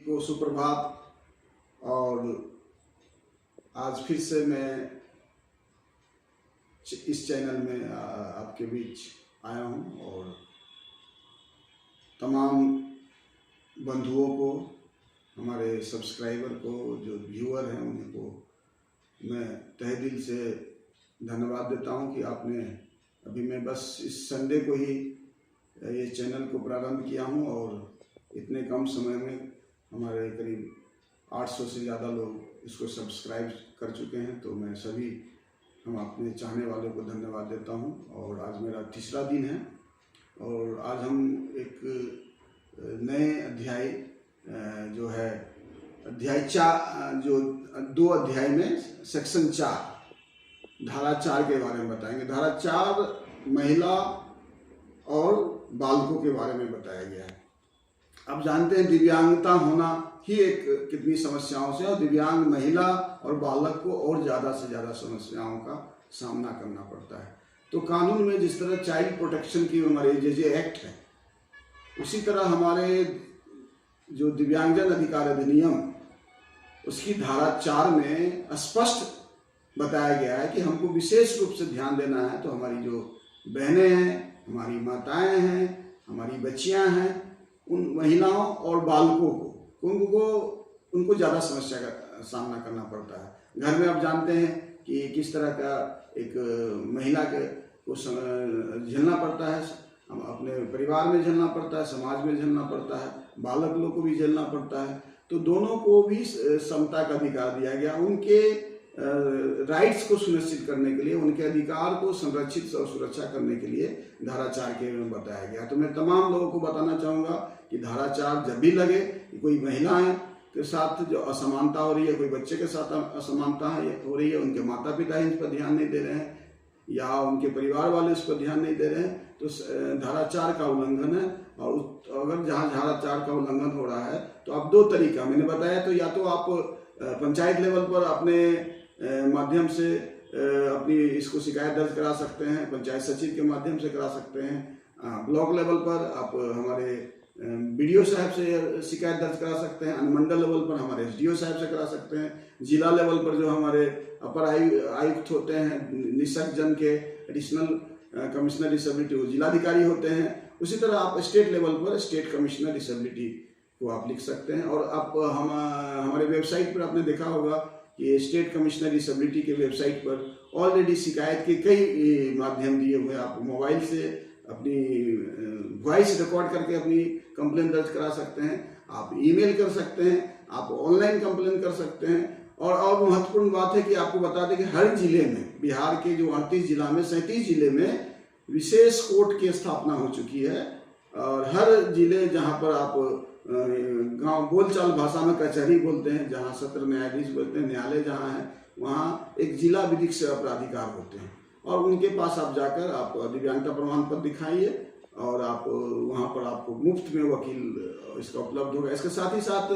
को सुप्रभात। और आज फिर से मैं इस चैनल में आपके बीच आया हूं और तमाम बंधुओं को, हमारे सब्सक्राइबर को, जो व्यूअर हैं उनको मैं तहे दिल से धन्यवाद देता हूं कि आपने अभी मैं बस इस संडे को ही ये चैनल को प्रारंभ किया हूं और इतने कम समय में हमारे करीब 800 से ज़्यादा लोग इसको सब्सक्राइब कर चुके हैं। तो मैं सभी हम अपने चाहने वालों को धन्यवाद देता हूं। और आज मेरा तीसरा दिन है और आज हम एक नए अध्याय जो है अध्याय 4, जो 2 अध्याय में सेक्शन 4 धारा 4 के बारे में बताएंगे। धारा 4 महिला और बालकों के बारे में बताया गया है। आप जानते हैं दिव्यांगता होना ही एक कितनी समस्याओं से, और दिव्यांग महिला और बालक को और ज़्यादा से ज़्यादा समस्याओं का सामना करना पड़ता है। तो कानून में जिस तरह चाइल्ड प्रोटेक्शन की हमारे जे एक्ट है, उसी तरह हमारे जो दिव्यांगजन अधिकार अधिनियम, उसकी धारा 4 में स्पष्ट बताया गया है कि हमको विशेष रूप से ध्यान देना है। तो हमारी जो बहनें हैं, हमारी माताएं हैं, हमारी बच्चियां हैं, उन महिलाओं और बालकों को उनको ज़्यादा समस्या का सामना करना पड़ता है। घर में आप जानते हैं कि किस तरह का एक महिला को झेलना पड़ता है, हम अपने परिवार में झेलना पड़ता है, समाज में झेलना पड़ता है, बालक लोग को भी झेलना पड़ता है। तो दोनों को भी समता का अधिकार दिया गया। उनके राइट्स को सुनिश्चित करने के लिए, उनके अधिकार को संरक्षित और सुरक्षा करने के लिए धारा 4 के में बताया गया। तो मैं तमाम लोगों को बताना चाहूँगा कि धारा 4 जब भी लगे कि कोई महिलाएं के साथ जो असमानता हो रही है, कोई बच्चे के साथ असमानता हो रही है, उनके माता पिता इन पर ध्यान नहीं दे रहे हैं या उनके परिवार वाले इस पर ध्यान नहीं दे रहे हैं, तो धारा 4 का उल्लंघन है। और अगर जहाँ धारा 4 का उल्लंघन हो रहा है तो आप 2 तरीका मैंने बताया। तो या तो आप पंचायत लेवल पर अपने माध्यम से अपनी इसको शिकायत दर्ज करा सकते हैं, पंचायत सचिव के माध्यम से करा सकते हैं। ब्लॉक लेवल पर आप हमारे बीडीओ साहब से शिकायत दर्ज करा सकते हैं। अनुमंडल लेवल पर हमारे एसडीओ साहब से करा सकते हैं। जिला लेवल पर जो हमारे अपर आयुक्त होते हैं, निःशक्त जन के एडिशनल कमिश्नर डिसेबिलिटी, वो जिलाधिकारी होते हैं। उसी तरह आप स्टेट लेवल पर स्टेट कमिश्नर डिसेबिलिटी को आप लिख सकते हैं। और आप हमारे वेबसाइट पर आपने देखा होगा कि स्टेट कमिश्नर डिसेबिलिटी के वेबसाइट पर ऑलरेडी शिकायत के कई माध्यम दिए हुए हैं। आप मोबाइल से अपनी वॉइस रिकॉर्ड करके अपनी कंप्लेन दर्ज करा सकते हैं, आप ईमेल कर सकते हैं, आप ऑनलाइन कंप्लेन कर सकते हैं। और महत्वपूर्ण बात है कि आपको बता दें कि हर जिले में, बिहार के जो 38 जिला में 37 जिले में विशेष कोर्ट की स्थापना हो चुकी है। और हर जिले जहाँ पर आप गांव बोलचाल भाषा में कचहरी बोलते हैं, जहाँ सत्र न्यायाधीश बोलते हैं, न्यायालय जहाँ है, वहाँ एक जिला विधिक सेवा प्राधिकार होते हैं। और उनके पास आप जाकर आप दिव्यांगता प्रमाण पत्र दिखाइए और आप वहाँ पर आपको मुफ्त में वकील इसका उपलब्ध होगा। इसके साथ ही साथ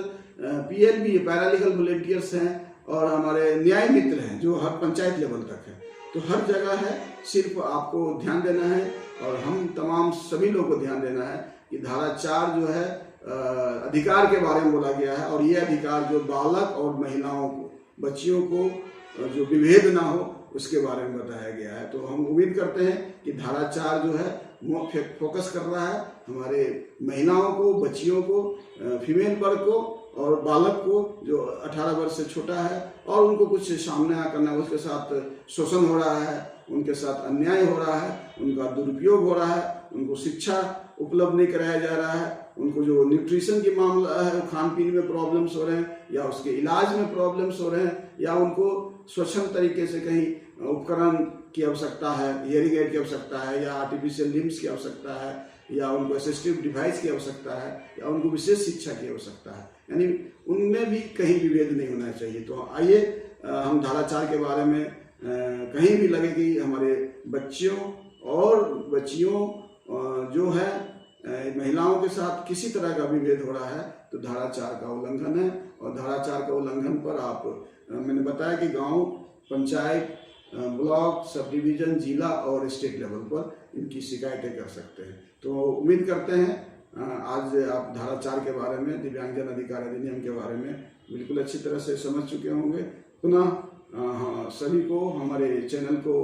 PLB पैरालीगल वॉलंटियर्स हैं और हमारे न्याय मित्र हैं जो हर पंचायत लेवल तक है। तो हर जगह है, सिर्फ आपको ध्यान देना है और हम तमाम सभी लोगों को ध्यान देना है कि धारा 4 जो है अधिकार के बारे में बोला गया है। और ये अधिकार जो बालक और महिलाओं को, बच्चियों को जो विभेद ना हो, उसके बारे में बताया गया है। तो हम उम्मीद करते हैं कि धारा 4 जो है फोकस कर रहा है हमारे महिलाओं को, बच्चियों को, फीमेल वर्ग को और बालक को जो 18 वर्ष से छोटा है और उनको कुछ सामना करना है, उसके साथ शोषण हो रहा है, उनके साथ अन्याय हो रहा है, उनका दुरुपयोग हो रहा है, उनको शिक्षा उपलब्ध नहीं कराया जा रहा है, उनको जो न्यूट्रिशन की मामला है, खान पीन में प्रॉब्लम्स हो रहे हैं या उसके इलाज में प्रॉब्लम्स हो रहे हैं, या उनको स्वच्छंद तरीके से कहीं उपकरण की आवश्यकता है, हियरिंग एड की आवश्यकता है, या आर्टिफिशियल लिम्स की आवश्यकता है, या उनको असिस्टिव डिवाइस की आवश्यकता है, या उनको विशेष शिक्षा की आवश्यकता है, यानी उनमें भी कहीं विभेद नहीं होना चाहिए। तो आइए हम धारा 4 के बारे में कहीं भी लगे कि हमारे बच्चियों और बच्चियों जो है महिलाओं के साथ किसी तरह का विभेद हो रहा है, तो धारा 4 का उल्लंघन है। और धारा 4 का उल्लंघन पर आप मैंने बताया कि गांव, पंचायत, ब्लॉक, सब डिवीजन, जिला और स्टेट लेवल पर इनकी शिकायतें कर सकते हैं। तो उम्मीद करते हैं आज आप धारा 4 के बारे में, दिव्यांगजन अधिकार अधिनियम के बारे में बिल्कुल अच्छी तरह से समझ चुके होंगे। पुनः सभी को हमारे चैनल को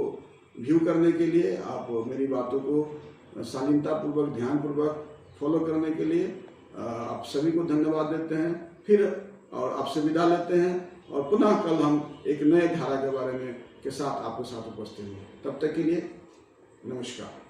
व्यू करने के लिए, आप मेरी बातों को शालीनतापूर्वक, ध्यानपूर्वक फॉलो करने के लिए आप सभी को धन्यवाद देते हैं। फिर और आपसे विदा लेते हैं और पुनः कल हम एक नए धारा के बारे में के साथ आपके साथ उपस्थित होंगे। तब तक के लिए नमस्कार।